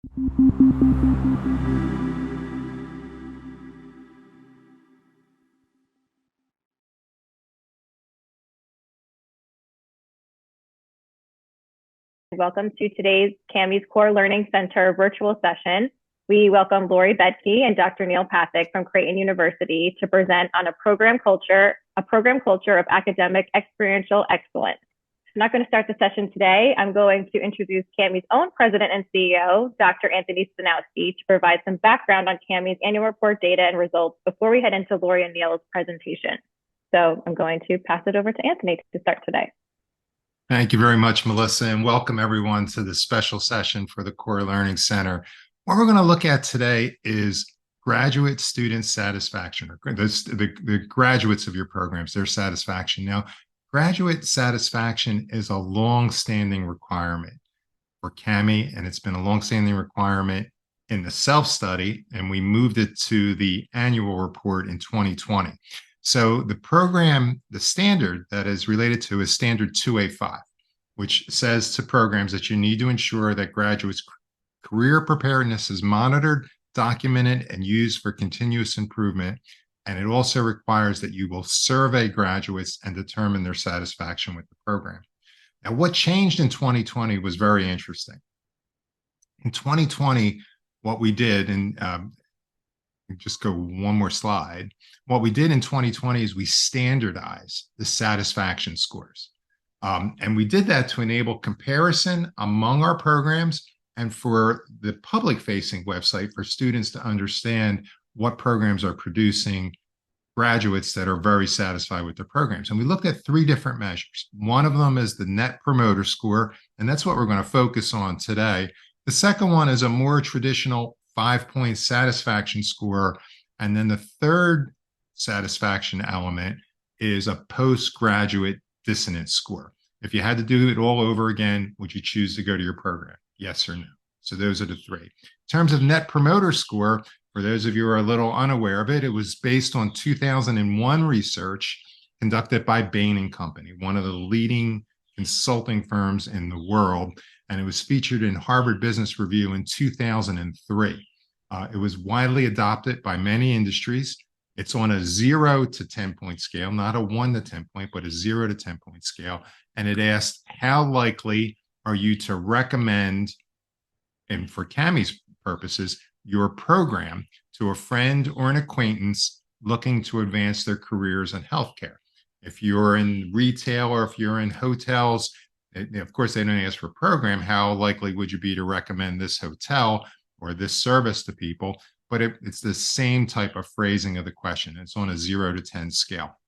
Welcome to today's CAHME's Core Learning Center virtual session. We welcome Laurie Baedke and Dr. Neel Pathak from Creighton University to present on a program culture of academic experiential excellence. I'm not going to start the session today. I'm going to introduce CAHME's own president and CEO, Dr. Anthony Stanowski, to provide some background on CAHME's annual report data and results before we head into Laurie and Neel's presentation. So I'm going to pass it over to Anthony to start today. Thank you very much, Melissa, and welcome everyone to this special session for the Core Learning Center. What we're going to look at today is graduate student satisfaction, or the graduates of your programs, their satisfaction. Now, graduate satisfaction is a long-standing requirement for CAHME, and it's been a long-standing requirement in the self-study, and we moved it to the annual report in 2020. So the program, the standard that is related to is standard 2A5, which says to programs that you need to ensure that graduates' career preparedness is monitored, documented, and used for continuous improvement. And it also requires that you will survey graduates and determine their satisfaction with the program. Now, what changed in 2020 was very interesting. In 2020, what we did, and just go one more slide. What we did in 2020 is we standardized the satisfaction scores. And we did that to enable comparison among our programs and for the public-facing website for students to understand what programs are producing graduates that are very satisfied with their programs. And we looked at 3 different measures. One of them is the Net Promoter Score, and that's what we're going to focus on today. The second one is a more traditional 5-point satisfaction score. And then the third satisfaction element is a postgraduate dissonance score. If you had to do it all over again, would you choose to go to your program? Yes or no? So those are the 3. In terms of Net Promoter Score, for those of you who are a little unaware of it, it was based on 2001 research conducted by Bain & Company, one of the leading consulting firms in the world. And it was featured in Harvard Business Review in 2003. It was widely adopted by many industries. It's on a 0 to 10-point scale, not a 1 to 10-point, but a 0 to 10-point scale. And it asked, how likely are you to recommend, and for CAHME's purposes, your program to a friend or an acquaintance looking to advance their careers in healthcare? If you're in retail or if you're in hotels, of course, they don't ask for a program. How likely would you be to recommend this hotel or this service to people? But it's the same type of phrasing of the question. It's on a 0 to 10 scale.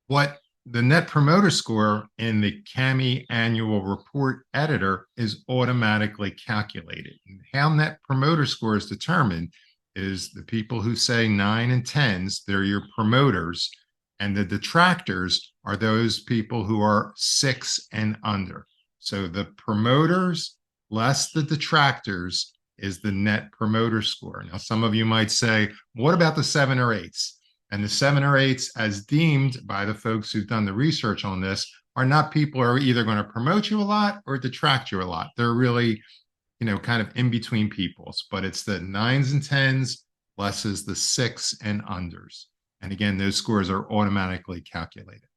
What the Net Promoter Score in the CAHME annual report editor is automatically calculated. And how Net Promoter Score is determined is the people who say 9 and 10s, they're your promoters, and the detractors are those people who are 6 and under. So the promoters less the detractors is the Net Promoter Score. Now, some of you might say, what about the 7 or 8s? And the 7 or 8s, as deemed by the folks who've done the research on this, are not people who are either going to promote you a lot or detract you a lot. They're really, kind of in between peoples. But it's the 9s and 10s less is the 6 and unders. And again, those scores are automatically calculated.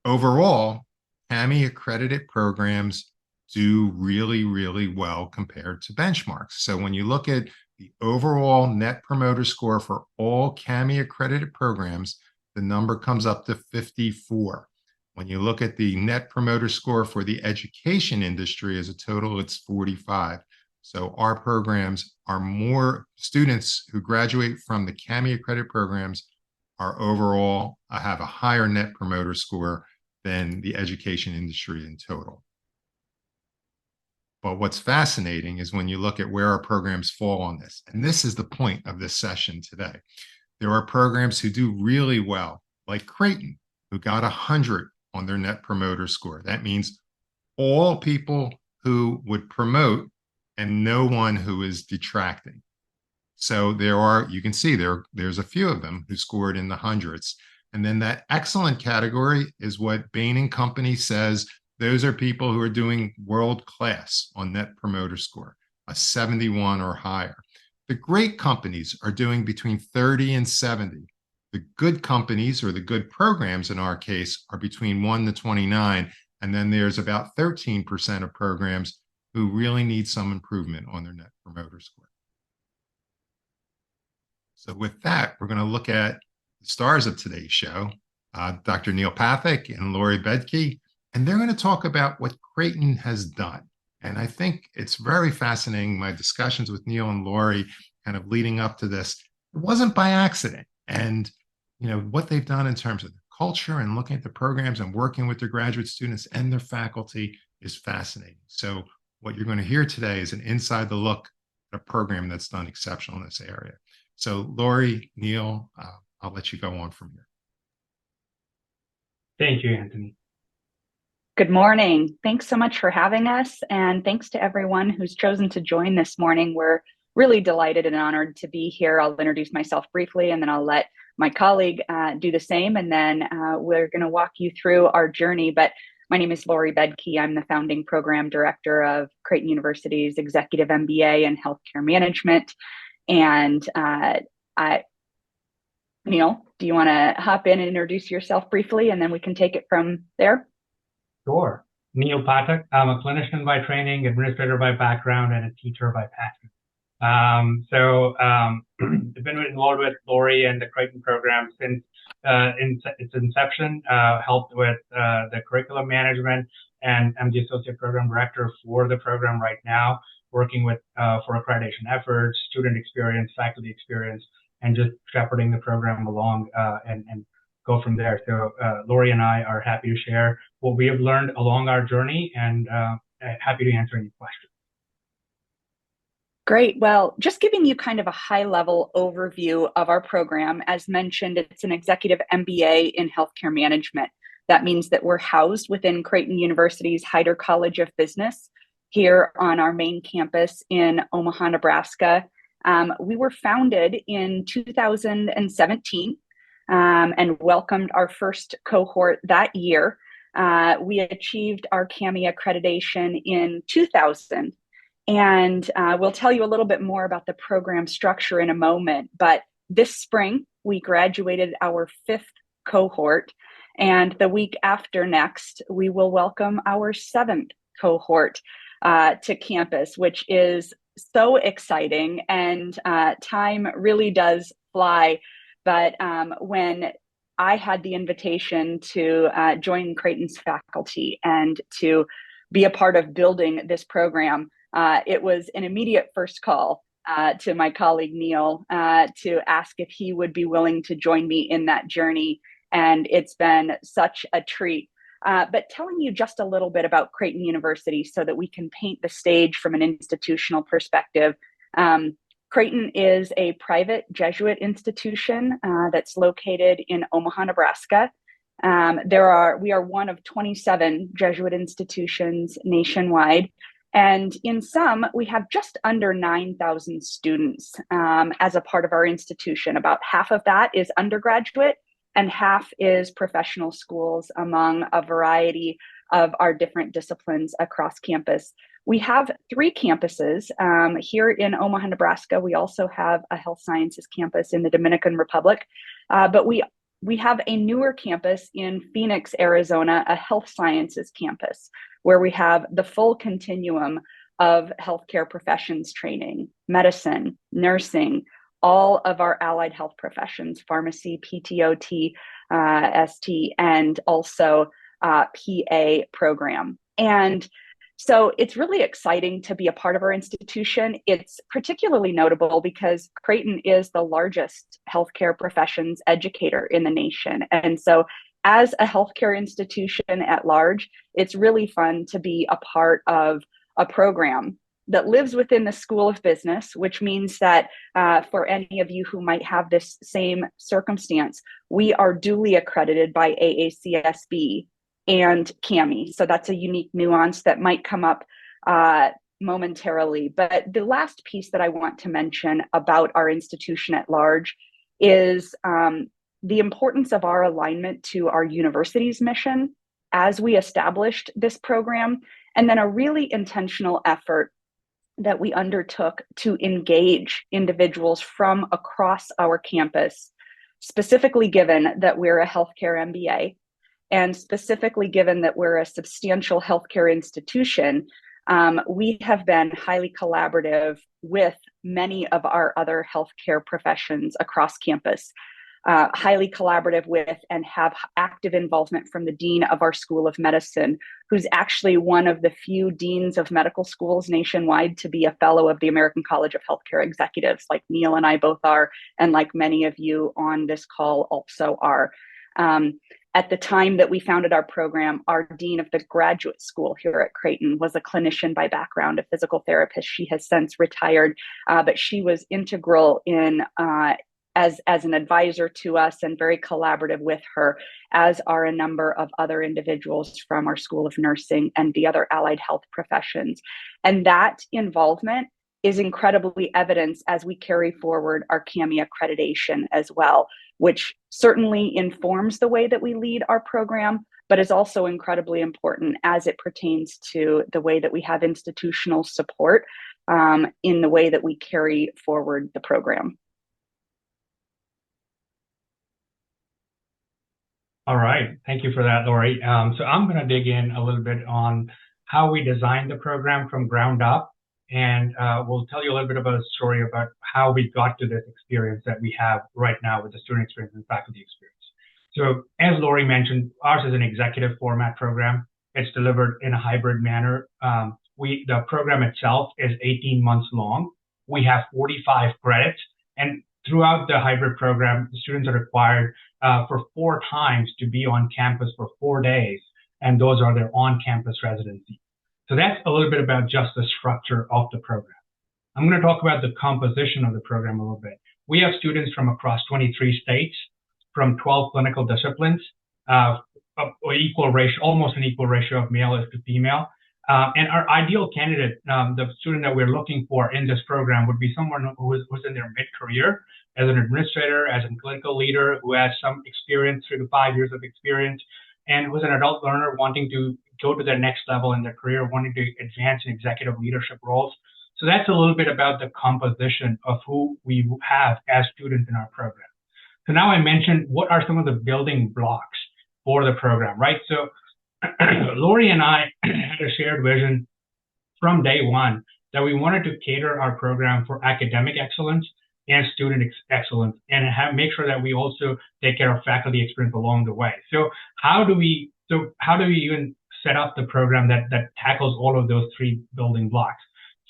Overall, CAHME accredited programs do really, really well compared to benchmarks. So when you look at the overall Net Promoter Score for all CAHME accredited programs, the number comes up to 54. When you look at the Net Promoter Score for the education industry as a total, it's 45. So our programs are more students who graduate from the CAHME accredited programs are overall have a higher Net Promoter Score than the education industry in total. But what's fascinating is when you look at where our programs fall on this, and this is the point of this session today. There are programs who do really well, like Creighton, who got 100 on their Net Promoter Score. That means all people who would promote and no one who is detracting. So there are, you can see there's a few of them who scored in the hundreds. And then that excellent category is what Bain & Company says Those are people who are doing world class on Net Promoter Score, a 71 or higher. The great companies are doing between 30 and 70. The good companies, or the good programs in our case, are between 1 to 29. And then there's about 13% of programs who really need some improvement on their Net Promoter Score. So with that, we're going to look at the stars of today's show, Dr. Neel Pathak and Laurie Baedke, and they're going to talk about what Creighton has done. And I think it's very fascinating, my discussions with Neel and Laurie kind of leading up to this. It wasn't by accident. And, you know, what they've done in terms of the culture and looking at the programs and working with their graduate students and their faculty is fascinating. So what you're going to hear today is an inside the look at a program that's done exceptional in this area. So Laurie, Neel, I'll let you go on from here. Thank you, Anthony. Good morning. Thanks so much for having us. And thanks to everyone who's chosen to join this morning. We're really delighted and honored to be here. I'll introduce myself briefly, and then I'll let my colleague do the same. And then we're going to walk you through our journey. But my name is Laurie Baedke. I'm the founding program director of Creighton University's Executive MBA in Healthcare Management. And Neel, do you want to hop in and introduce yourself briefly, and then we can take it from there? Sure. Neel Pathak. I'm a clinician by training, administrator by background, and a teacher by passion. I've been involved with Laurie and the Creighton program since its inception, helped with the curriculum management, and I'm the associate program director for the program right now, working with for accreditation efforts, student experience, faculty experience, and just shepherding the program along and go from there. So Laurie and I are happy to share what we have learned along our journey, and happy to answer any questions. Great. Well, just giving you kind of a high-level overview of our program. As mentioned, it's an executive MBA in healthcare management. That means that we're housed within Creighton University's Hyder College of Business here on our main campus in Omaha, Nebraska. We were founded in 2017 and welcomed our first cohort that year. We achieved our CAHME accreditation in 2000. And we'll tell you a little bit more about the program structure in a moment. But this spring, we graduated our 5th cohort. And the week after next, we will welcome our 7th cohort to campus, which is so exciting. And time really does fly. But when I had the invitation to join Creighton's faculty and to be a part of building this program, it was an immediate first call to my colleague Neel to ask if he would be willing to join me in that journey. And it's been such a treat. But telling you just a little bit about Creighton University so that we can paint the stage from an institutional perspective. Creighton is a private Jesuit institution that's located in Omaha, Nebraska. We are one of 27 Jesuit institutions nationwide. And in some, we have just under 9,000 students as a part of our institution. About half of that is undergraduate and half is professional schools among a variety of our different disciplines across campus. We have 3 campuses here in Omaha, Nebraska. We also have a health sciences campus in the Dominican Republic, but we have a newer campus in Phoenix, Arizona, a health sciences campus, where we have the full continuum of healthcare professions training, medicine, nursing, all of our allied health professions, pharmacy, PTOT, ST, and also PA program. And so it's really exciting to be a part of our institution. It's particularly notable because Creighton is the largest healthcare professions educator in the nation. And so as a healthcare institution at large, it's really fun to be a part of a program that lives within the School of Business, which means that for any of you who might have this same circumstance, we are duly accredited by AACSB and CAHME. So that's a unique nuance that might come up momentarily. But the last piece that I want to mention about our institution at large is the importance of our alignment to our university's mission as we established this program, and then a really intentional effort that we undertook to engage individuals from across our campus, specifically given that we're a healthcare MBA, and specifically given that we're a substantial healthcare institution. We have been highly collaborative with many of our other healthcare professions across campus, highly collaborative with and have active involvement from the dean of our School of Medicine, who's actually one of the few deans of medical schools nationwide to be a fellow of the American College of Healthcare Executives, like Neel and I both are, and like many of you on this call also are. At the time that we founded our program, our dean of the graduate school here at Creighton was a clinician by background, a physical therapist. She has since retired, but she was integral in as an advisor to us and very collaborative with her, as are a number of other individuals from our School of Nursing and the other allied health professions. And that involvement is incredibly evident as we carry forward our CAHME accreditation as well, which certainly informs the way that we lead our program, but is also incredibly important as it pertains to the way that we have institutional support in the way that we carry forward the program. All right, thank you for that, Laurie. So I'm going to dig in a little bit on how we designed the program from ground up, and we'll tell you a little bit about a story about how we got to this experience that we have right now with the student experience and faculty experience. So as Laurie mentioned, ours is an executive format program. It's delivered in a hybrid manner. The program itself is 18 months long. We have 45 credits, and throughout the hybrid program, the students are required for 4 times to be on campus for 4 days, and those are their on-campus residency. So that's a little bit about just the structure of the program. I'm going to talk about the composition of the program a little bit. We have students from across 23 states, from 12 clinical disciplines, equal ratio, almost an equal ratio of male to female. And our ideal candidate, the student that we're looking for in this program, would be someone who's in their mid-career as an administrator, as a clinical leader, who has some experience, 3 to 5 years of experience, and who's an adult learner wanting to go to their next level in their career, wanting to advance in executive leadership roles. So that's a little bit about the composition of who we have as students in our program. So now I mentioned what are some of the building blocks for the program, right? So Laurie and I had a shared vision from day one that we wanted to cater our program for academic excellence and student excellence, and make sure that we also take care of faculty experience along the way. So how do we even set up the program that tackles all of those 3 building blocks?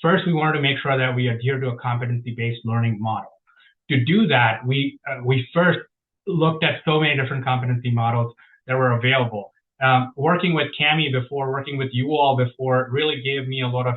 First, we wanted to make sure that we adhere to a competency-based learning model. To do that, we first looked at so many different competency models that were available. Working with CAHME before, working with you all before, really gave me a lot of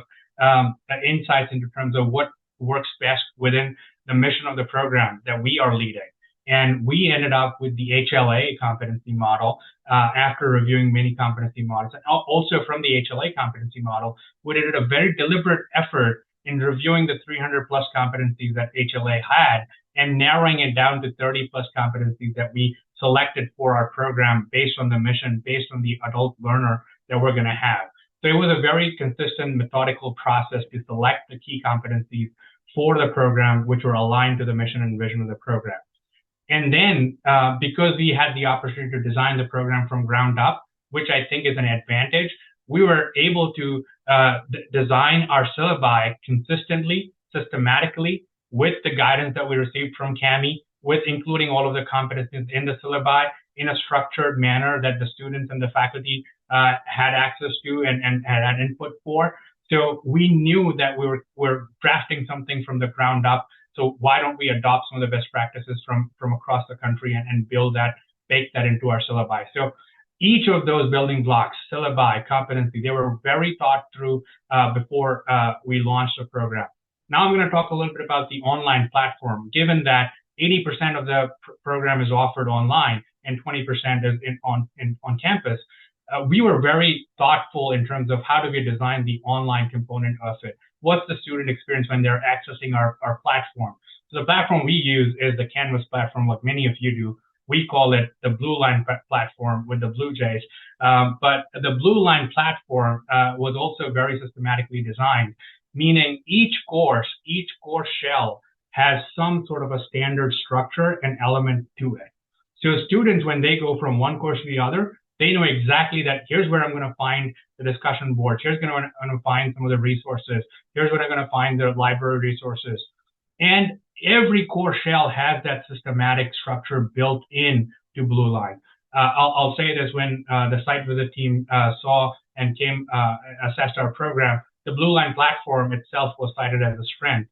insights into terms of what works best within the mission of the program that we are leading. And we ended up with the HLA competency model after reviewing many competency models. And also from the HLA competency model, we did a very deliberate effort in reviewing the 300 plus competencies that HLA had and narrowing it down to 30 plus competencies that we selected for our program based on the mission, based on the adult learner that we're going to have. So it was a very consistent, methodical process to select the key competencies for the program, which were aligned to the mission and vision of the program. And then, because we had the opportunity to design the program from ground up, which I think is an advantage, we were able to design our syllabi consistently, systematically, with the guidance that we received from CAHME, with including all of the competencies in the syllabi in a structured manner that the students and the faculty had access to and had input for. So we knew that we were drafting something from the ground up. So why don't we adopt some of the best practices from across the country and build that, bake that into our syllabi. So each of those building blocks, syllabi, competency, they were very thought through before we launched the program. Now I'm going to talk a little bit about the online platform, given that 80% of the program is offered online and 20% is on campus. We were very thoughtful in terms of how do we design the online component of it. What's the student experience when they're accessing our platform? So the platform we use is the Canvas platform, like many of you do. We call it the Blue Line platform with the Blue Jays. But the Blue Line platform was also very systematically designed, meaning each course shell has some sort of a standard structure and element to it. So students, when they go from one course to the other, they know exactly that here's where I'm going to find the discussion boards. Here's where I'm going to find some of the resources. Here's where I'm going to find the library resources. And every course shell has that systematic structure built in to Blue Line. I'll say this: when the site visit team saw and assessed our program, the Blue Line platform itself was cited as a strength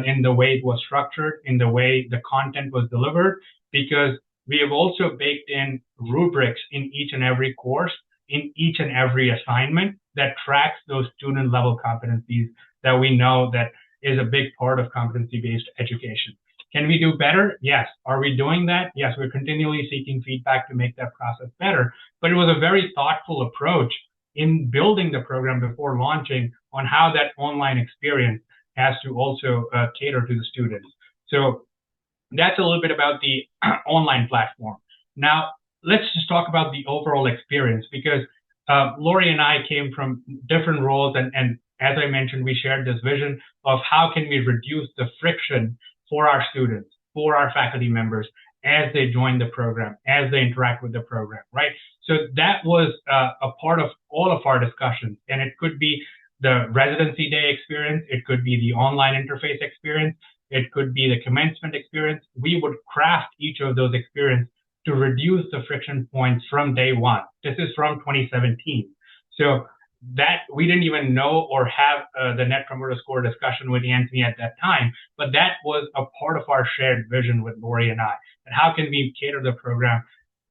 in the way it was structured, in the way the content was delivered, because we have also baked in rubrics in each and every course, in each and every assignment that tracks those student level competencies that we know that is a big part of competency-based education. Can we do better? Yes. Are we doing that? Yes, we're continually seeking feedback to make that process better. But it was a very thoughtful approach in building the program before launching on how that online experience has to also cater to the students. So that's a little bit about the online platform. Now, let's just talk about the overall experience, because Laurie and I came from different roles, and as I mentioned, we shared this vision of how can we reduce the friction for our students, for our faculty members, as they join the program, as they interact with the program, right? So that was a part of all of our discussions, and it could be the residency day experience, it could be the online interface experience, it could be the commencement experience. We would craft each of those experiences to reduce the friction points from day one. This is from 2017. So that we didn't even know or have the Net Promoter Score discussion with Anthony at that time, but that was a part of our shared vision with Laurie and I. And how can we cater the program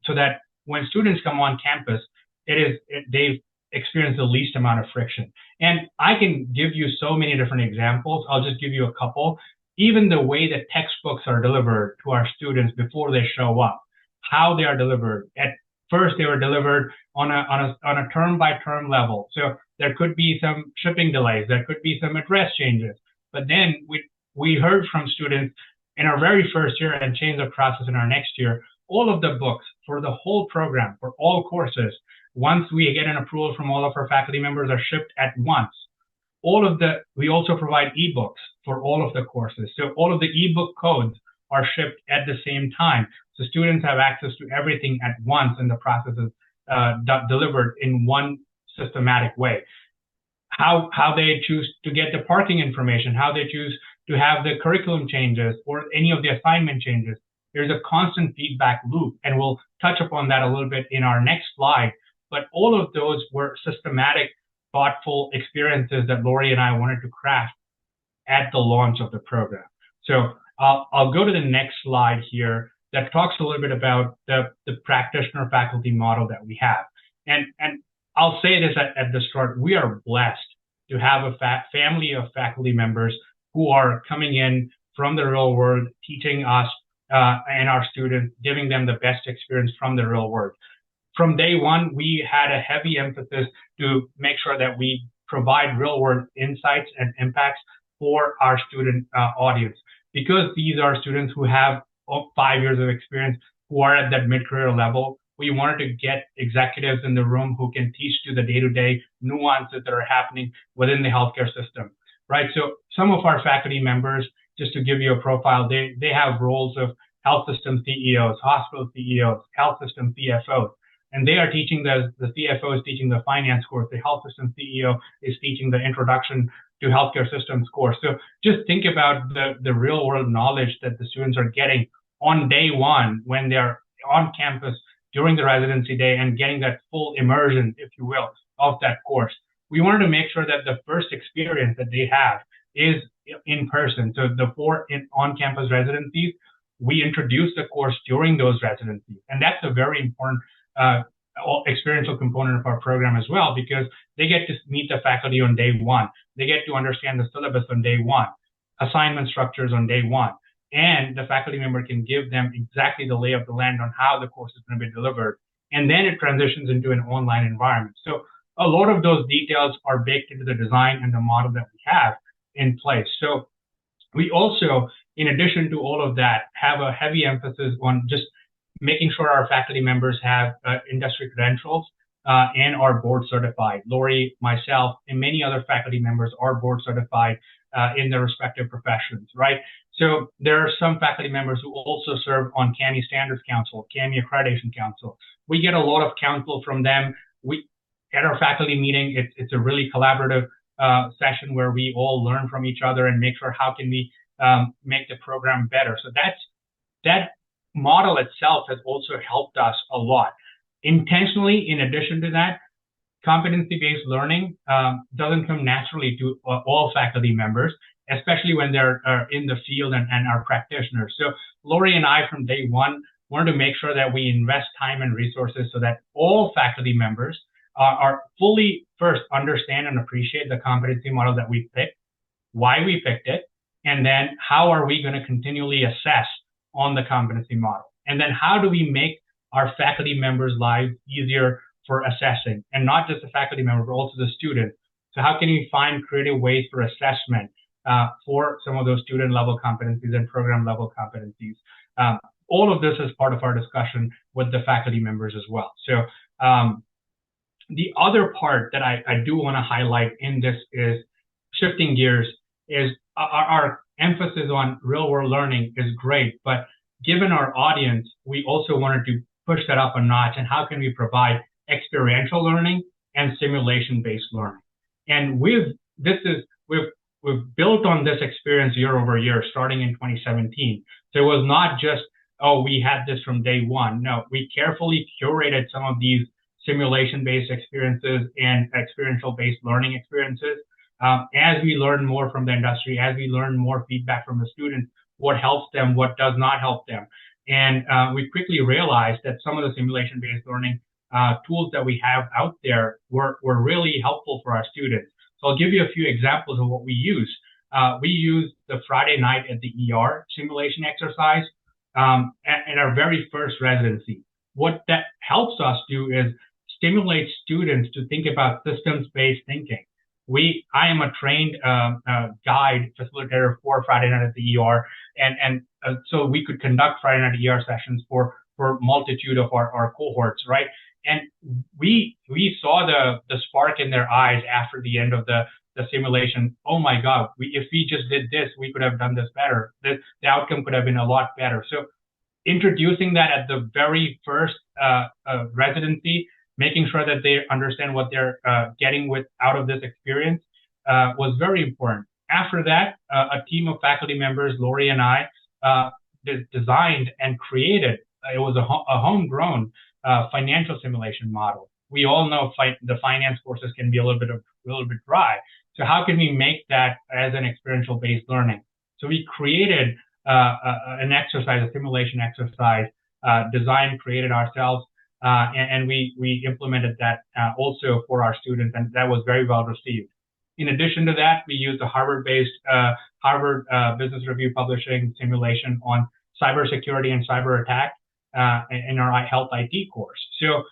so that when students come on campus, they've experienced the least amount of friction. And I can give you so many different examples. I'll just give you a couple. Even the way that textbooks are delivered to our students before they show up, how they are delivered. At first, they were delivered on a term by term level. So there could be some shipping delays, there could be some address changes. But then we heard from students in our very first year and changed the process in our next year. All of the books for the whole program, for all courses, once we get an approval from all of our faculty members, are shipped at once. We also provide ebooks for all of the courses. So all of the ebook codes are shipped at the same time. So students have access to everything at once, and the process is delivered in one systematic way. How they choose to get the parking information, how they choose to have the curriculum changes or any of the assignment changes. There's a constant feedback loop, and we'll touch upon that a little bit in our next slide. But all of those were systematic, thoughtful experiences that Laurie and I wanted to craft at the launch of the program. So I'll go to the next slide here that talks a little bit about the practitioner faculty model that we have. And I'll say this at the start: we are blessed to have a family of faculty members who are coming in from the real world, teaching us and our students, giving them the best experience from the real world. From day one, we had a heavy emphasis to make sure that we provide real world insights and impacts for our student audience, because these are students who have 5 years of experience, who are at that mid-career level. We wanted to get executives in the room who can teach to the day-to-day nuances that are happening within the healthcare system, right? So some of our faculty members, just to give you a profile, they have roles of health system CEOs, hospital CEOs, health system CFOs, and they are teaching the CFO is teaching the finance course, the health system CEO is teaching the introduction to healthcare systems course. So just think about the real world knowledge that the students are getting on day one when they're on campus during the residency day and getting that full immersion, if you will, of that course. We wanted to make sure that the first experience that they have is in person. So the 4 on-campus residencies, we introduce the course during those residencies. And that's a very important experiential component of our program as well, because they get to meet the faculty on day one. They get to understand the syllabus on day one, assignment structures on day one, and the faculty member can give them exactly the lay of the land on how the course is going to be delivered. And then it transitions into an online environment. So a lot of those details are baked into the design and the model that we have in place. So we also, in addition to all of that, have a heavy emphasis on just making sure our faculty members have industry credentials and are board certified. Laurie, myself, and many other faculty members are board certified in their respective professions, right? So there are some faculty members who also serve on CAHME Standards Council, CAHME Accreditation Council. We get a lot of counsel from them. At our faculty meeting, it's a really collaborative session where we all learn from each other and make sure how can we make the program better. So that model itself has also helped us a lot. Intentionally, in addition to that, competency-based learning doesn't come naturally to all faculty members, especially when they're in the field and are practitioners. So Laurie and I, from day one, wanted to make sure that we invest time and resources so that all faculty members are fully first understand and appreciate the competency model that we picked, why we picked it, and then how are we going to continually assess on the competency model? And then how do we make our faculty members' lives easier for assessing, and not just the faculty member, but also the student. So how can we find creative ways for assessment for some of those student level competencies and program level competencies? All of this is part of our discussion with the faculty members as well. So the other part that I do want to highlight in this is shifting gears is our emphasis on real world learning is great, but given our audience, we also wanted to push that up a notch. And how can we provide experiential learning and simulation-based learning? And we've built on this experience year over year, starting in 2017. So it was not just, oh, we had this from day one. No, we carefully curated some of these simulation-based experiences and experiential-based learning experiences. As we learn more from the industry, as we learn more feedback from the students, what helps them, what does not help them. And we quickly realized that some of the simulation-based learning tools that we have out there were really helpful for our students. So I'll give you a few examples of what we use. We use the Friday night at the ER simulation exercise in our very first residency. What that helps us do is stimulate students to think about systems-based thinking. I am a trained guide facilitator for Friday night at the ER, and so we could conduct Friday night ER sessions for multitude of our cohorts, right? And we saw the spark in their eyes after the end of the simulation. Oh my God, if we just did this, we could have done this better. The outcome could have been a lot better. So introducing that at the very first residency, making sure that they understand what they're getting out of this experience was very important. After that, a team of faculty members, Laurie and I, designed and created, it was a homegrown financial simulation model. We all know the finance courses can be a little bit dry. So how can we make that as an experiential based learning? So we created an exercise, a simulation exercise, designed, created ourselves, and we implemented that also for our students, and that was very well received. In addition to that, we used a Harvard-based Harvard Business Review Publishing simulation on cybersecurity and cyber attack in our health IT course. So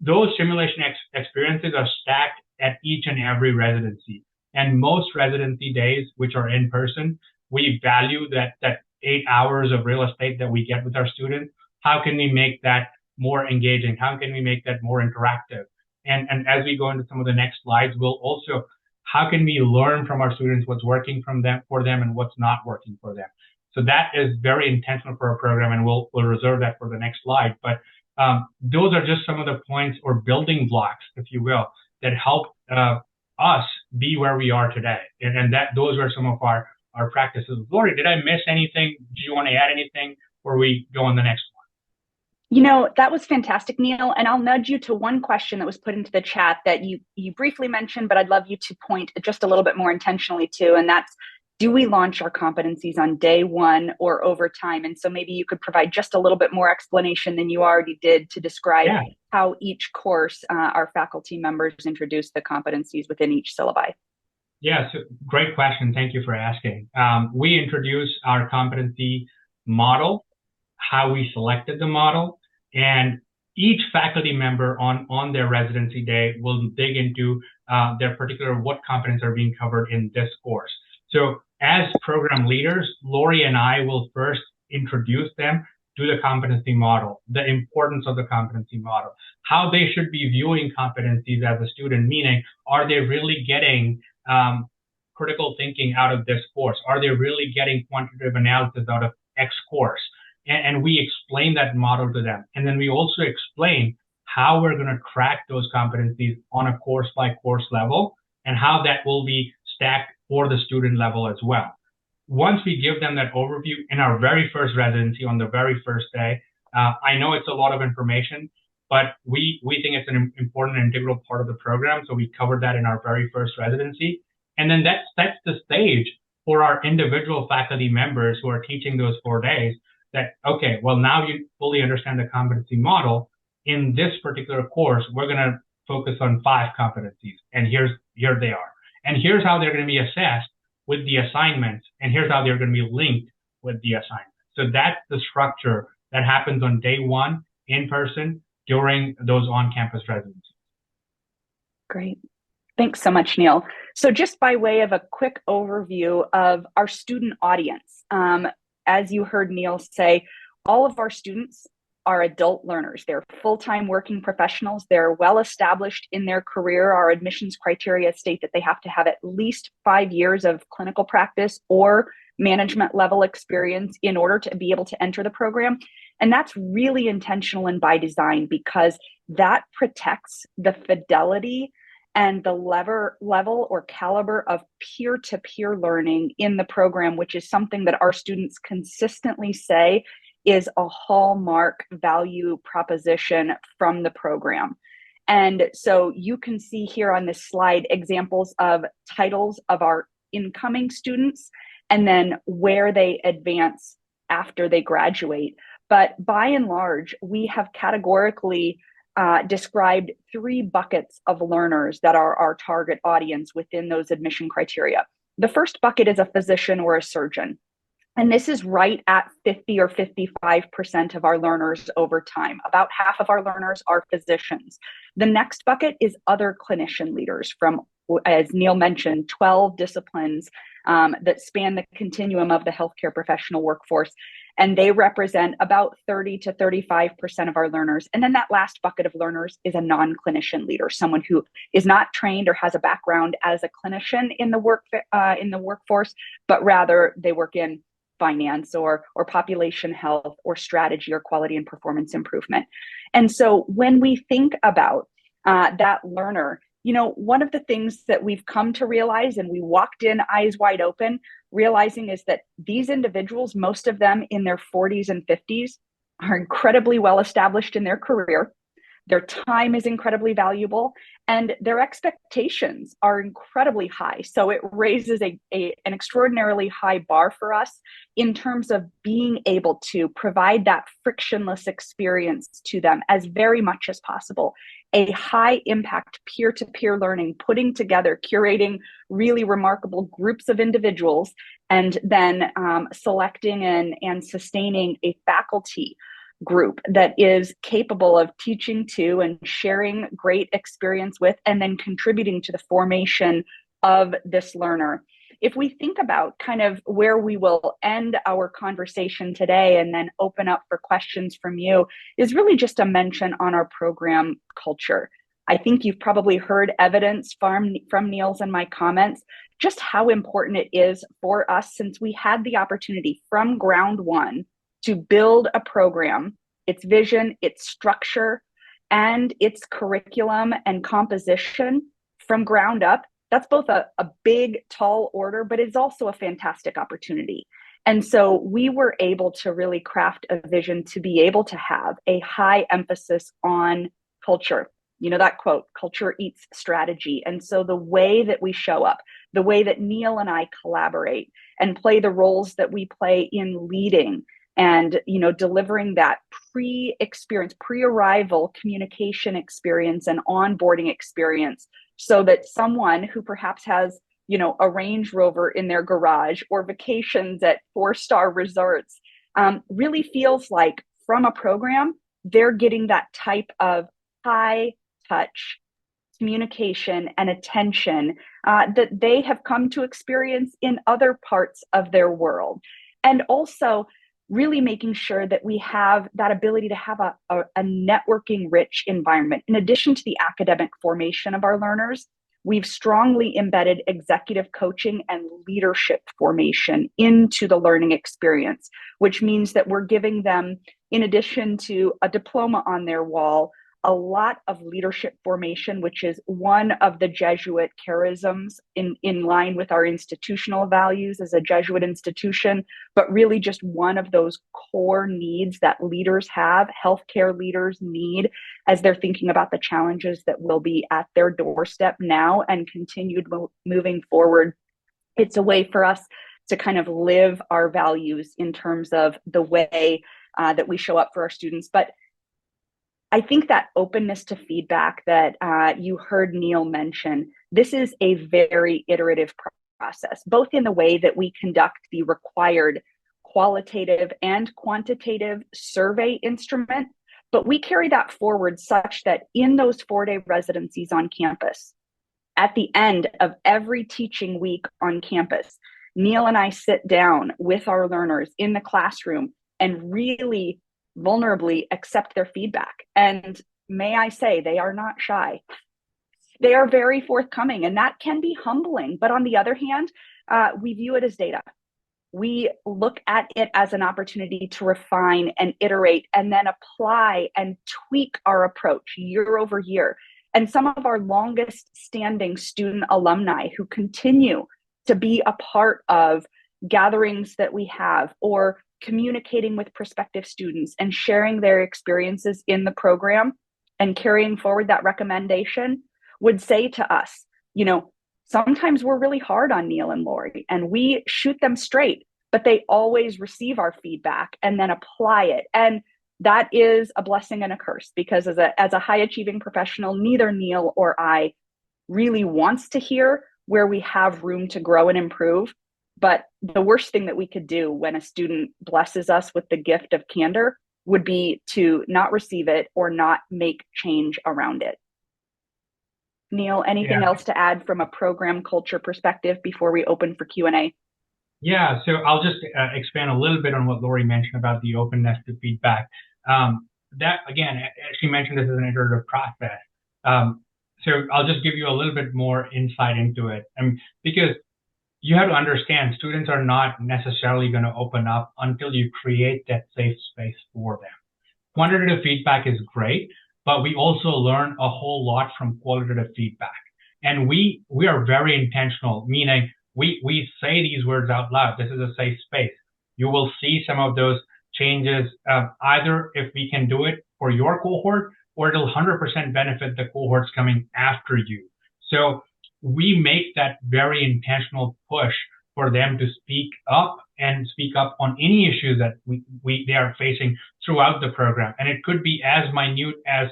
those simulation experiences are stacked at each and every residency. And most residency days, which are in person, we value that 8 hours of real estate that we get with our students. How can we make that more engaging? How can we make that more interactive? And as we go into some of the next slides, we'll also, how can we learn from our students what's working for them and what's not working for them? So that is very intentional for our program, and we'll reserve that for the next slide. But those are just some of the points or building blocks, if you will, that help us be where we are today. And those are some of our practices. Laurie, did I miss anything? Do you want to add anything before we go on the next one? You know, that was fantastic, Neel. And I'll nudge you to one question that was put into the chat that you briefly mentioned, but I'd love you to point just a little bit more intentionally to, and that's, do we launch our competencies on day one or over time? And so maybe you could provide just a little bit more explanation than you already did to describe how each course our faculty members introduce the competencies within each syllabi. Yeah, so great question. Thank you for asking. We introduce our competency model, how we selected the model, and each faculty member on their residency day will dig into their particular what competencies are being covered in this course. So as program leaders, Laurie and I will first introduce them do the competency model, the importance of the competency model, how they should be viewing competencies as a student, meaning, are they really getting critical thinking out of this course? Are they really getting quantitative analysis out of X course? And we explain that model to them. And then we also explain how we're going to track those competencies on a course by course level and how that will be stacked for the student level as well. Once we give them that overview in our very first residency on the very first day, I know it's a lot of information, but we think it's an important and integral part of the program. So we covered that in our very first residency. And then that sets the stage for our individual faculty members who are teaching those 4 days that, okay, well, now you fully understand the competency model. In this particular course, we're going to focus on 5 competencies, and here they are. And here's how they're going to be assessed with the assignments, and here's how they're going to be linked with the assignments. So that's the structure that happens on day 1 in person during those on-campus residencies. Great. Thanks so much, Neel. So just by way of a quick overview of our student audience, as you heard Neel say, all of our students are adult learners. They're full-time working professionals. They're well established in their career. Our admissions criteria state that they have to have at least 5 years of clinical practice or management level experience in order to be able to enter the program. And that's really intentional and by design, because that protects the fidelity and the level or caliber of peer-to-peer learning in the program, which is something that our students consistently say is a hallmark value proposition from the program. And so you can see here on this slide examples of titles of our incoming students and then where they advance after they graduate. But by and large, we have categorically described 3 buckets of learners that are our target audience within those admission criteria. The first bucket is a physician or a surgeon. And this is right at 50 or 55% of our learners over time. About half of our learners are physicians. The next bucket is other clinician leaders from, as Neel mentioned, 12 disciplines that span the continuum of the healthcare professional workforce. And they represent about 30 to 35% of our learners. And then that last bucket of learners is a non-clinician leader, someone who is not trained or has a background as a clinician in the workforce, but rather they work in finance or population health or strategy or quality and performance improvement. And so when we think about that learner, you know, one of the things that we've come to realize, and we walked in eyes wide open, realizing is that these individuals, most of them in their 40s and 50s, are incredibly well established in their career. Their time is incredibly valuable, and their expectations are incredibly high. So it raises an extraordinarily high bar for us in terms of being able to provide that frictionless experience to them as very much as possible. A high impact peer-to-peer learning, putting together, curating really remarkable groups of individuals, and then selecting and sustaining a faculty group that is capable of teaching to and sharing great experience with, and then contributing to the formation of this learner. If we think about kind of where we will end our conversation today and then open up for questions from you, is really just a mention on our program culture. I think you've probably heard evidence from Neel's and my comments, just how important it is for us, since we had the opportunity from ground one to build a program, its vision, its structure, and its curriculum and composition from ground up. That's both a big, tall order, but it's also a fantastic opportunity. And so we were able to really craft a vision to be able to have a high emphasis on culture. You know that quote, culture eats strategy. And so the way that we show up, the way that Neel and I collaborate and play the roles that we play in leading and, you know, delivering that pre-experience, pre-arrival communication experience and onboarding experience, so that someone who perhaps has, you know, a Range Rover in their garage or vacations at 4-star resorts really feels like from a program, they're getting that type of high touch communication and attention that they have come to experience in other parts of their world. And also, really making sure that we have that ability to have a networking rich environment. In addition to the academic formation of our learners, we've strongly embedded executive coaching and leadership formation into the learning experience, which means that we're giving them, in addition to a diploma on their wall, a lot of leadership formation, which is one of the Jesuit charisms in line with our institutional values as a Jesuit institution, but really just one of those core needs that leaders have, healthcare leaders need as they're thinking about the challenges that will be at their doorstep now and continued moving forward. It's a way for us to kind of live our values in terms of the way that we show up for our students. But I think that openness to feedback that you heard Neel mention, this is a very iterative process, both in the way that we conduct the required qualitative and quantitative survey instrument, but we carry that forward such that in those 4-day residencies on campus, at the end of every teaching week on campus, Neel and I sit down with our learners in the classroom and really vulnerably accept their feedback. And may I say, they are not shy. They are very forthcoming, and that can be humbling. But on the other hand, we view it as data. We look at it as an opportunity to refine and iterate and then apply and tweak our approach year over year. And some of our longest standing student alumni who continue to be a part of gatherings that we have, or communicating with prospective students and sharing their experiences in the program and carrying forward that recommendation, would say to us, sometimes we're really hard on Neel and Laurie and we shoot them straight, but they always receive our feedback and then apply it. And that is a blessing and a curse, because as a high achieving professional, neither Neel or I really wants to hear where we have room to grow and improve. But the worst thing that we could do when a student blesses us with the gift of candor would be to not receive it or not make change around it. Neel, anything else to add from a program culture perspective before we open for Q&A? Yeah, so I'll just expand a little bit on what Laurie mentioned about the openness to feedback. That, again, she mentioned this is an iterative process. So I'll just give you a little bit more insight into it. Because you have to understand, students are not necessarily going to open up until you create that safe space for them. Quantitative feedback is great, but we also learn a whole lot from qualitative feedback. And we are very intentional, meaning we say these words out loud. This is a safe space. You will see some of those changes, either if we can do it for your cohort, or it'll 100% benefit the cohorts coming after you. So we make that very intentional push for them to speak up on any issues that they are facing throughout the program. And it could be as minute as,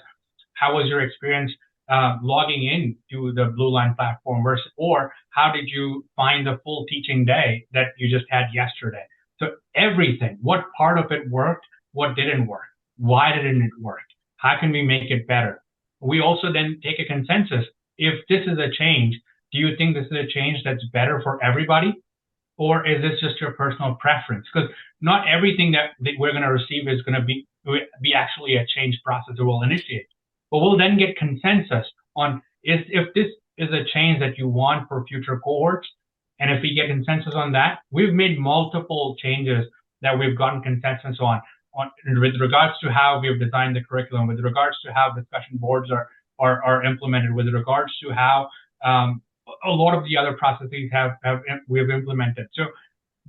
how was your experience logging in to the Blue Line platform, or how did you find the full teaching day that you just had yesterday? So everything, what part of it worked, what didn't work, why didn't it work, how can we make it better? We also then take a consensus. If this is a change, do you think this is a change that's better for everybody? Or is this just your personal preference? Because not everything that we're going to receive is going to be actually a change process that we'll initiate. But we'll then get consensus on if this is a change that you want for future cohorts. And if we get consensus on that, we've made multiple changes that we've gotten consensus on with regards to how we've designed the curriculum, with regards to how discussion boards are implemented, with regards to how a lot of the other processes we've implemented. So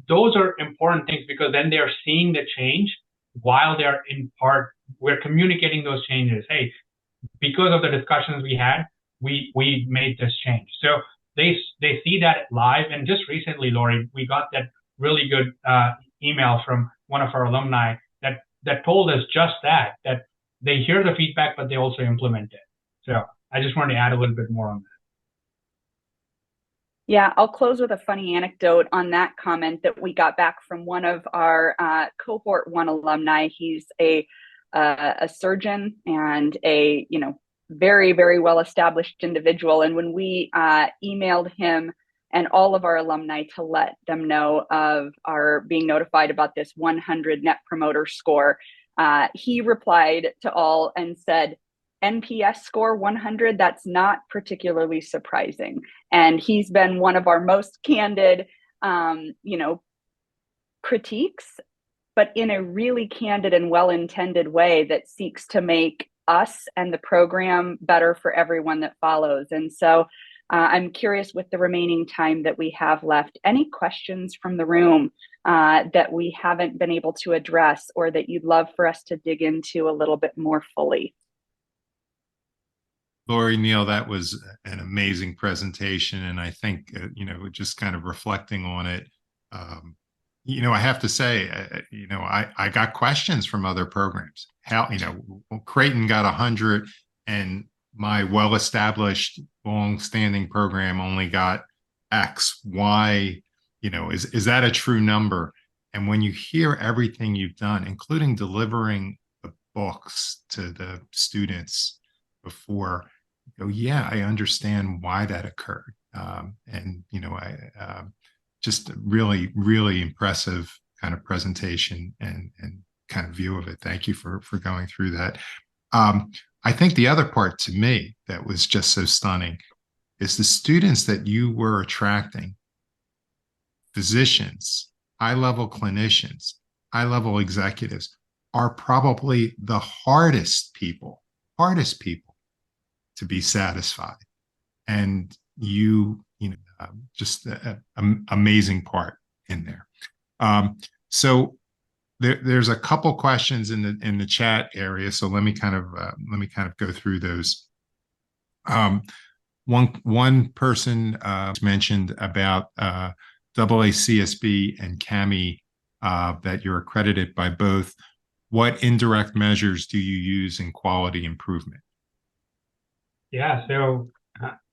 those are important things, because then they're seeing the change while they're in part, we're communicating those changes. Hey, because of the discussions we had, we made this change. So they see that live. And just recently, Laurie, we got that really good email from one of our alumni that told us just that they hear the feedback, but they also implement it. So I just wanted to add a little bit more on that. Yeah, I'll close with a funny anecdote on that comment that we got back from one of our cohort 1 alumni. He's a surgeon and a very, very well established individual. And when we emailed him and all of our alumni to let them know of our being notified about this 100 Net Promoter Score. He replied to all and said, NPS score 100, that's not particularly surprising. And he's been one of our most candid, critiques, but in a really candid and well-intended way that seeks to make us and the program better for everyone that follows. And so I'm curious, with the remaining time that we have left, any questions from the room that we haven't been able to address or that you'd love for us to dig into a little bit more fully? Laurie, Neel, that was an amazing presentation. And I think, just kind of reflecting on it, I have to say, I got questions from other programs. How, Creighton got 100 and my well-established, long-standing program only got X. Why, is that a true number? And when you hear everything you've done, including delivering the books to the students before, yeah, I understand why that occurred. Just a really, really impressive kind of presentation and kind of view of it. Thank you for going through that. I think the other part to me that was just so stunning is the students that you were attracting, physicians, high-level clinicians, high-level executives, are probably the hardest people to be satisfied. And just an amazing part in there. So there's a couple questions in the chat area. So let me kind of go through those. One person mentioned about AACSB and CAHME that you're accredited by both. What indirect measures do you use in quality improvement? Yeah, so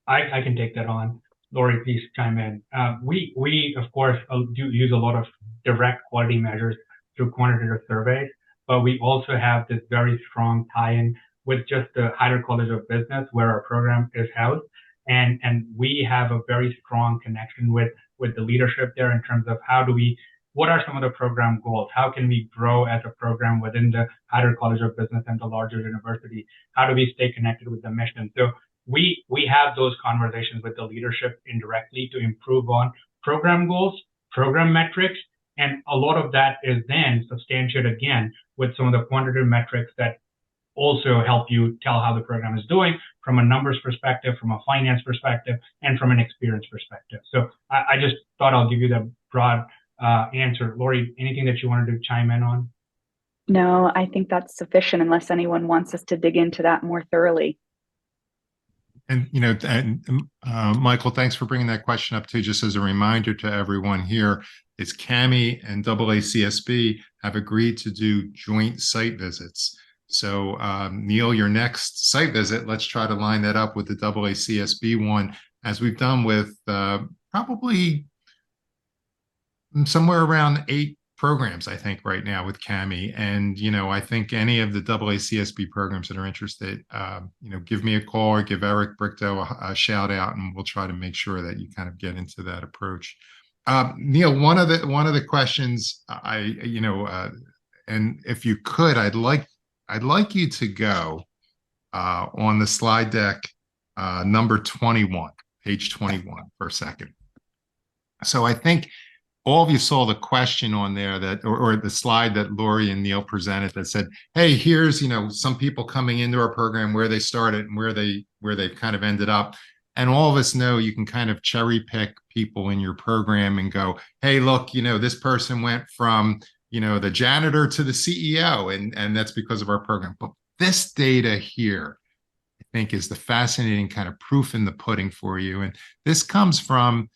I can take that on. Laurie, please chime in. We of course do use a lot of direct quality measures through quantitative surveys, but we also have this very strong tie-in with just the Hyder College of Business, where our program is housed, and we have a very strong connection with the leadership there in terms of what are some of the program goals? How can we grow as a program within the Hyder College of Business and the larger university? How do we stay connected with the mission? So we have those conversations with the leadership indirectly to improve on program goals, program metrics, and a lot of that is then substantiated again with some of the quantitative metrics that also help you tell how the program is doing from a numbers perspective, from a finance perspective, and from an experience perspective. So I just thought I'll give you the broad answer. Laurie, anything that you wanted to chime in on? No, I think that's sufficient unless anyone wants us to dig into that more thoroughly. And, Michael, thanks for bringing that question up too. Just as a reminder to everyone here, is CAHME and AACSB have agreed to do joint site visits. So Neel, your next site visit, let's try to line that up with the AACSB one, as we've done with probably somewhere around 8 programs, I think, right now with CAHME. And, I think any of the AACSB programs that are interested, give me a call or give Eric Brichto a shout out, and we'll try to make sure that you kind of get into that approach. Neel, one of the questions and if you could, I'd like you to go on the slide deck number 21, page 21 for a second. So I think all of you saw the question on there or the slide that Laurie and Neel presented that said, hey, here's, some people coming into our program, where they started and where they've kind of ended up. And all of us know you can kind of cherry pick people in your program and go, hey, look, this person went from, the janitor to the CEO, and that's because of our program. But this data here, I think, is the fascinating kind of proof in the pudding for you. And this comes from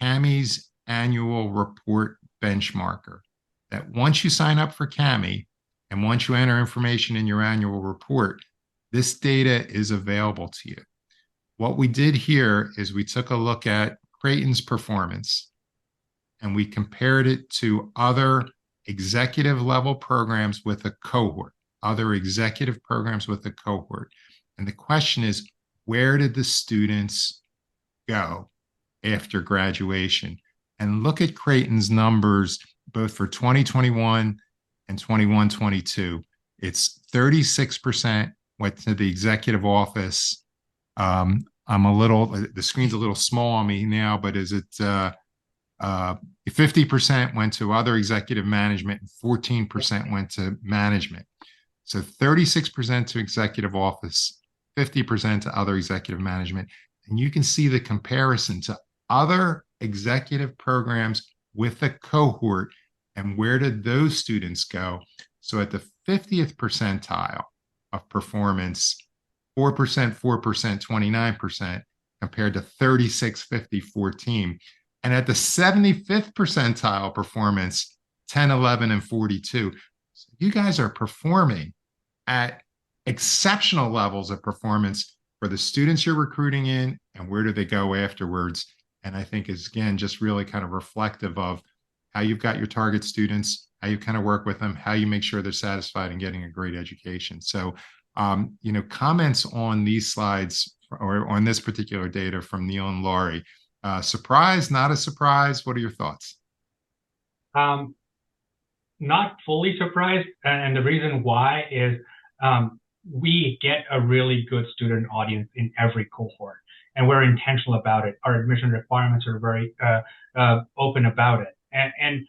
CAHME's annual report benchmarker, that once you sign up for CAHME and once you enter information in your annual report, this data is available to you. What we did here is we took a look at Creighton's performance and we compared it to other executive level programs with a cohort, other executive programs with a cohort. And the question is, where did the students go after graduation. And look at Creighton's numbers, both for 2021 and 21-22. It's 36% went to the executive office. The screen's a little small on me now, but is it 50% went to other executive management and 14% went to management. So 36% to executive office, 50% to other executive management. And you can see the comparison to other executive programs with the cohort and where did those students go. So at the 50th percentile of performance, 4%, 29%, compared to 36, 50, 14. And at the 75th percentile performance, 10, 11, and 42. So you guys are performing at exceptional levels of performance for the students you're recruiting in, and where do they go afterwards? And I think is, again, just really kind of reflective of how you've got your target students, how you kind of work with them, how you make sure they're satisfied and getting a great education. So, comments on these slides or on this particular data from Neel and Laurie. Surprise, not a surprise? What are your thoughts? Not fully surprised. And the reason why is we get a really good student audience in every cohort, and we're intentional about it. Our admission requirements are very open about it. And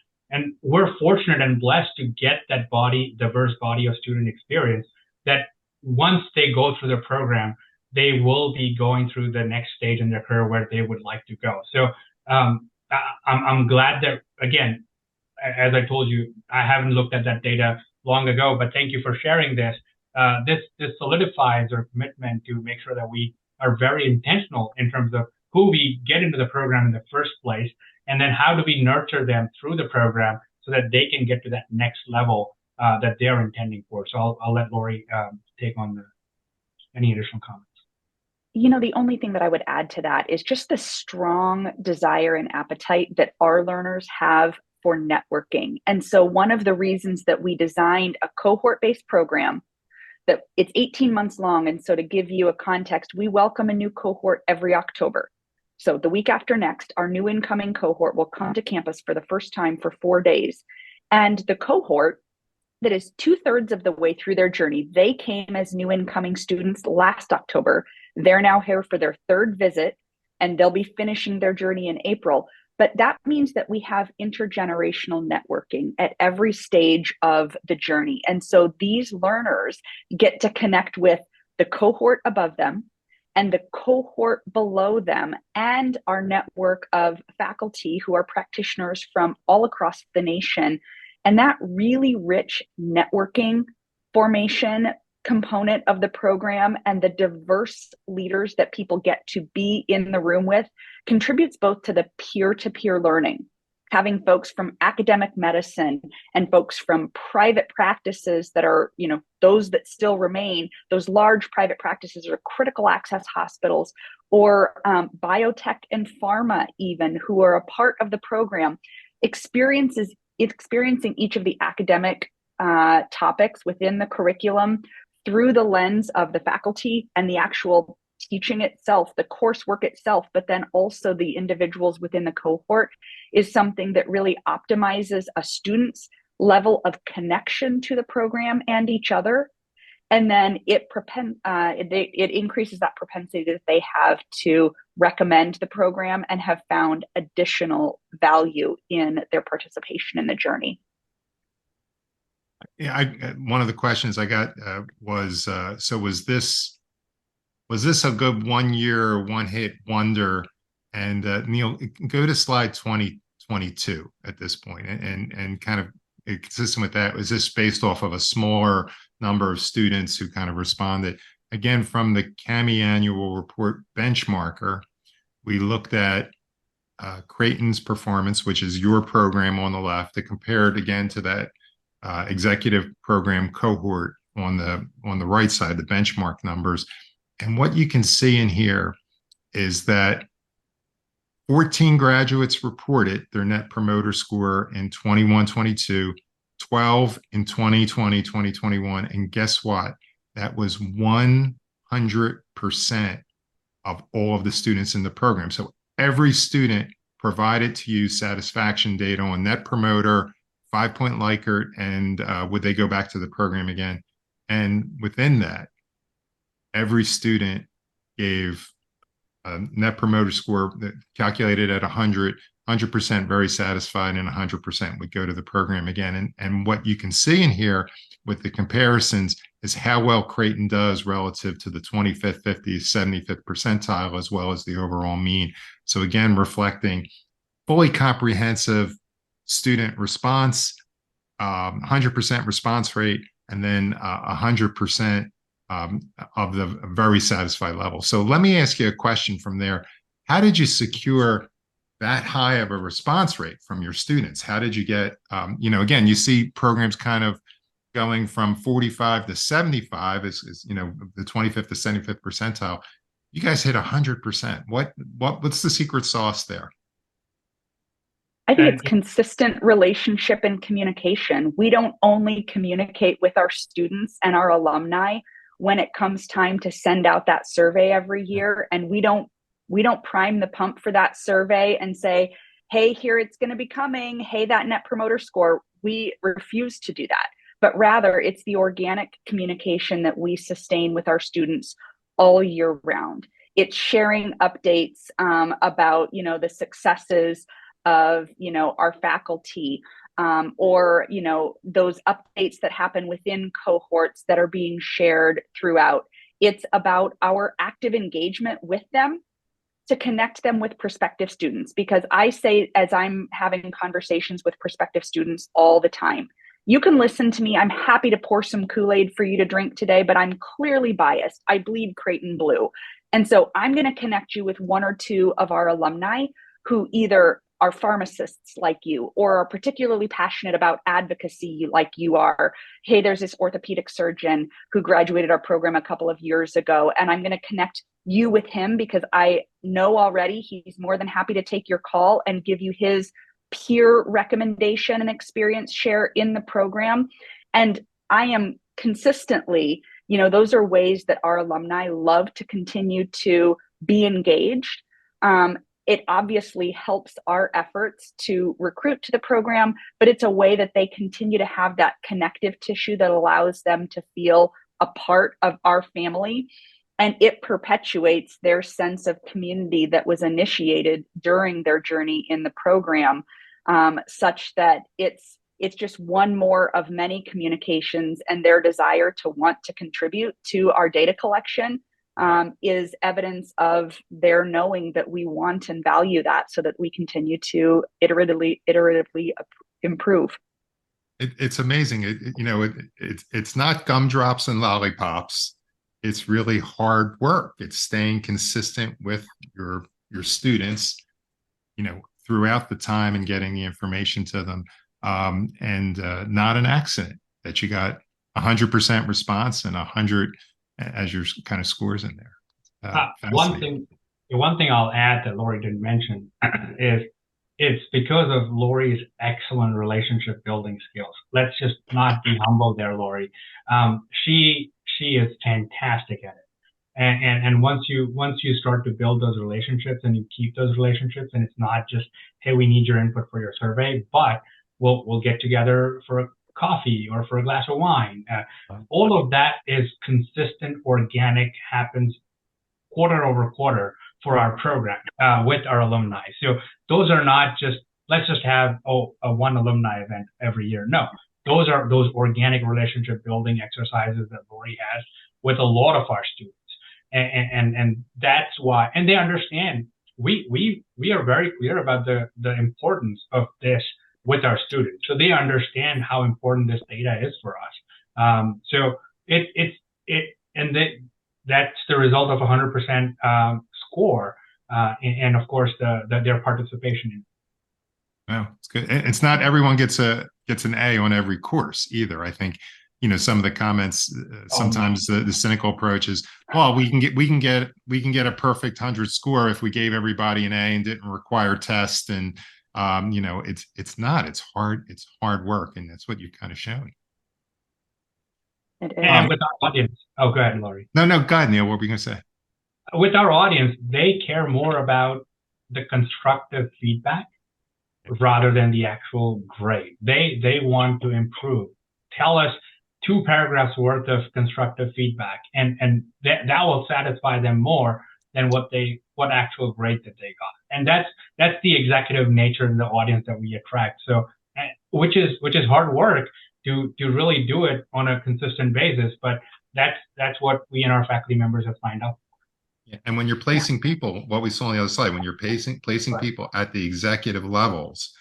we're fortunate and blessed to get that diverse body of student experience that once they go through the program, they will be going through the next stage in their career where they would like to go. So I'm glad that, again, as I told you, I haven't looked at that data long ago, but thank you for sharing this. This solidifies our commitment to make sure that we are very intentional in terms of who we get into the program in the first place, and then how do we nurture them through the program so that they can get to that next level that they're intending for. So I'll let Laurie take on any additional comments. The only thing that I would add to that is just the strong desire and appetite that our learners have for networking. And so one of the reasons that we designed a cohort-based program, that it's 18 months long. And so to give you a context, we welcome a new cohort every October. So the week after next, our new incoming cohort will come to campus for the first time for 4 days. And the cohort that is 2/3 of the way through their journey, they came as new incoming students last October. They're now here for their 3rd visit, and they'll be finishing their journey in April. But that means that we have intergenerational networking at every stage of the journey. And so these learners get to connect with the cohort above them and the cohort below them and our network of faculty who are practitioners from all across the nation. And that really rich networking formation component of the program and the diverse leaders that people get to be in the room with contributes both to the peer-to-peer learning. Having folks from academic medicine and folks from private practices that are, those that still remain, those large private practices or critical access hospitals, or biotech and pharma even, who are a part of the program, experiencing each of the academic topics within the curriculum through the lens of the faculty and the actual teaching itself, the coursework itself, but then also the individuals within the cohort, is something that really optimizes a student's level of connection to the program and each other. And then it increases that propensity that they have to recommend the program and have found additional value in their participation in the journey. Yeah, one of the questions I got was this a good 1 year, one hit wonder? And Neel, go to slide 2022 at this point, and kind of consistent with that, was this based off of a smaller number of students who kind of responded? Again, from the CAHME annual report benchmarker, we looked at Creighton's performance, which is your program on the left, to compare it again to that executive program cohort on the right side, the benchmark numbers. And what you can see in here is that 14 graduates reported their net promoter score in 21-22, 12 in 2020, 2021. And guess what? That was 100% of all of the students in the program. So every student provided to you satisfaction data on Net Promoter, 5-point Likert, and would they go back to the program again? And within that, every student gave a Net Promoter Score that calculated at 100% very satisfied, and 100% would go to the program again. And what you can see in here with the comparisons is how well Creighton does relative to the 25th, 50th, 75th percentile, as well as the overall mean. So again, reflecting fully comprehensive student response, 100% response rate, and then 100% of the very satisfied level. So let me ask you a question from there. How did you secure that high of a response rate from your students? How did you get, again, you see programs kind of going from 45 to 75 is the 25th to 75th percentile. You guys hit 100%. What's the secret sauce there? I think it's consistent relationship and communication. We don't only communicate with our students and our alumni when it comes time to send out that survey every year, and we don't prime the pump for that survey and say, hey, here it's going to be coming, hey, that Net Promoter Score. We refuse to do that, but rather it's the organic communication that we sustain with our students all year round. It's sharing updates about the successes of our faculty, or those updates that happen within cohorts that are being shared throughout. It's about our active engagement with them to connect them with prospective students, because I say, as I'm having conversations with prospective students all the time, you can listen to me. I'm happy to pour some Kool-Aid for you to drink today, but I'm clearly biased. I bleed Creighton blue. And so I'm going to connect you with one or two of our alumni who either are pharmacists like you, or are particularly passionate about advocacy like you are. Hey, there's this orthopedic surgeon who graduated our program a couple of years ago, and I'm going to connect you with him because I know already he's more than happy to take your call and give you his peer recommendation and experience share in the program. And I am consistently, those are ways that our alumni love to continue to be engaged. It obviously helps our efforts to recruit to the program, but it's a way that they continue to have that connective tissue that allows them to feel a part of our family. And it perpetuates their sense of community that was initiated during their journey in the program, such that it's just one more of many communications, and their desire to want to contribute to our data collection is evidence of their knowing that we want and value that, so that we continue to iteratively improve. It's amazing. It's not gumdrops and lollipops. It's really hard work. It's staying consistent with your students, throughout the time, and getting the information to them. And not an accident that you got 100% response and 100 as your kind of scores in there. One thing I'll add that Laurie didn't mention is it's because of Laurie's excellent relationship building skills. Let's just not be humble there, Laurie. She is fantastic at it. And once you start to build those relationships and you keep those relationships, and it's not just, hey, we need your input for your survey, but we'll get together for a coffee or for a glass of wine. All of that is consistent, organic, happens quarter over quarter for our program with our alumni. So those are not just, let's just have a one alumni event every year. No, those are those organic relationship building exercises that Laurie has with a lot of our students. And that's why, and they understand, we are very clear about the importance of this with our students. So they understand how important this data is for us. So that's the result of 100% score, and of course their participation in it. Wow, it's good. It's not everyone gets an A on every course either. I think, some of the comments, sometimes the cynical approach is, well, we can get a perfect 100 score if we gave everybody an A and didn't require tests. And it's not. It's hard work, and that's what you've kind of shown. And with our audience, go ahead, Laurie. No, go ahead, Neel. What were you going to say? With our audience, they care more about the constructive feedback rather than the actual grade. They want to improve. Tell us 2 paragraphs worth of constructive feedback, and that will satisfy them more than what actual grade that they got. And that's the executive nature in the audience that we attract. So, which is hard work to really do it on a consistent basis, but that's what we and our faculty members have signed up. Yeah. And when you're placing people, what we saw on the other slide, when you're placing Right. people at the executive levels,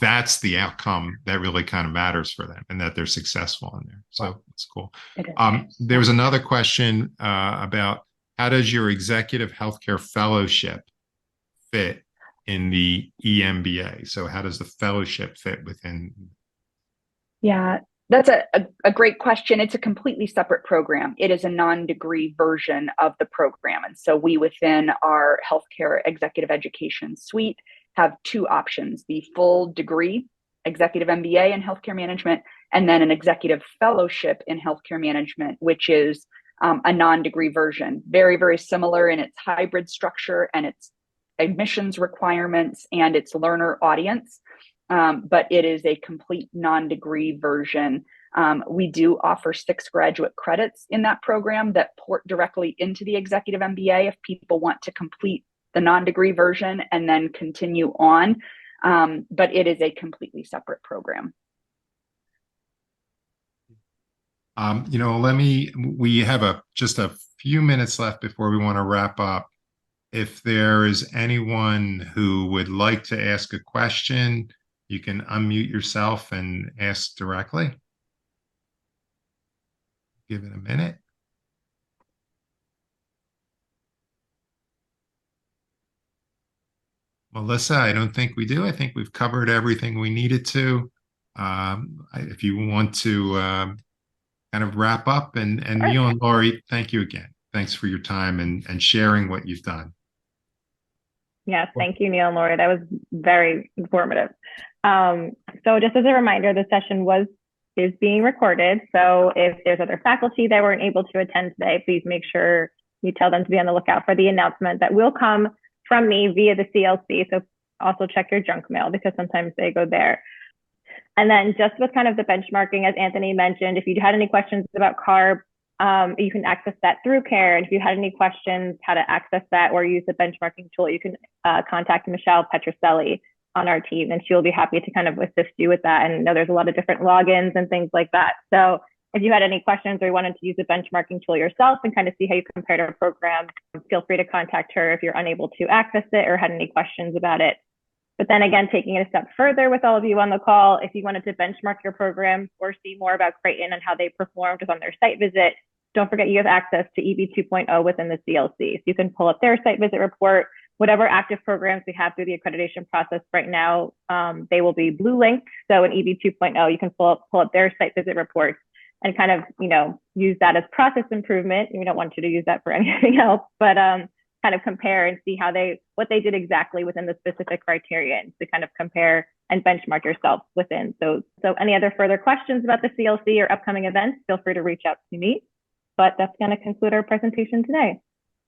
that's the outcome that really kind of matters for them, and that they're successful in there. So that's cool. There was another question about, how does your executive healthcare fellowship fit in the EMBA? So how does the fellowship fit within? Yeah, that's a great question. It's a completely separate program. It is a non-degree version of the program. And so we, within our healthcare executive education suite, have 2 options: the full degree executive MBA in healthcare management, and then an executive fellowship in healthcare management, which is a non-degree version. Very, very similar in its hybrid structure and its admissions requirements and its learner audience. But it is a complete non-degree version. We do offer 6 graduate credits in that program that port directly into the executive MBA if people want to complete the non-degree version and then continue on. But it is a completely separate program. We have just a few minutes left before we want to wrap up. If there is anyone who would like to ask a question, you can unmute yourself and ask directly. Give it a minute. Melissa, I don't think we do. I think we've covered everything we needed to. If you want to kind of wrap up, and Neel and Laurie, thank you again. Thanks for your time and sharing what you've done. Yes, thank you, Neel and Laurie. That was very informative. So just as a reminder, the session is being recorded. So if there's other faculty that weren't able to attend today, please make sure you tell them to be on the lookout for the announcement that will come from me via the CLC. So also check your junk mail, because sometimes they go there. And then just with kind of the benchmarking, as Anthony mentioned, if you had any questions about CARB, you can access that through CARE. And if you had any questions how to access that or use the benchmarking tool, you can contact Michelle Petroselli on our team, and she'll be happy to kind of assist you with that. And I know there's a lot of different logins and things like that. So if you had any questions or you wanted to use the benchmarking tool yourself and kind of see how you compared our program, feel free to contact her if you're unable to access it or had any questions about it. But then again, taking it a step further with all of you on the call, if you wanted to benchmark your program or see more about Creighton and how they performed on their site visit, don't forget you have access to EB 2.0 within the CLC. So you can pull up their site visit report. Whatever active programs we have through the accreditation process right now, they will be blue linked. So in EB 2.0, you can pull up their site visit reports and kind of, use that as process improvement. We don't want you to use that for anything else, but kind of compare and see what they did exactly within the specific criterion to kind of compare and benchmark yourself within. So any other further questions about the CLC or upcoming events, feel free to reach out to me. But that's going to conclude our presentation today.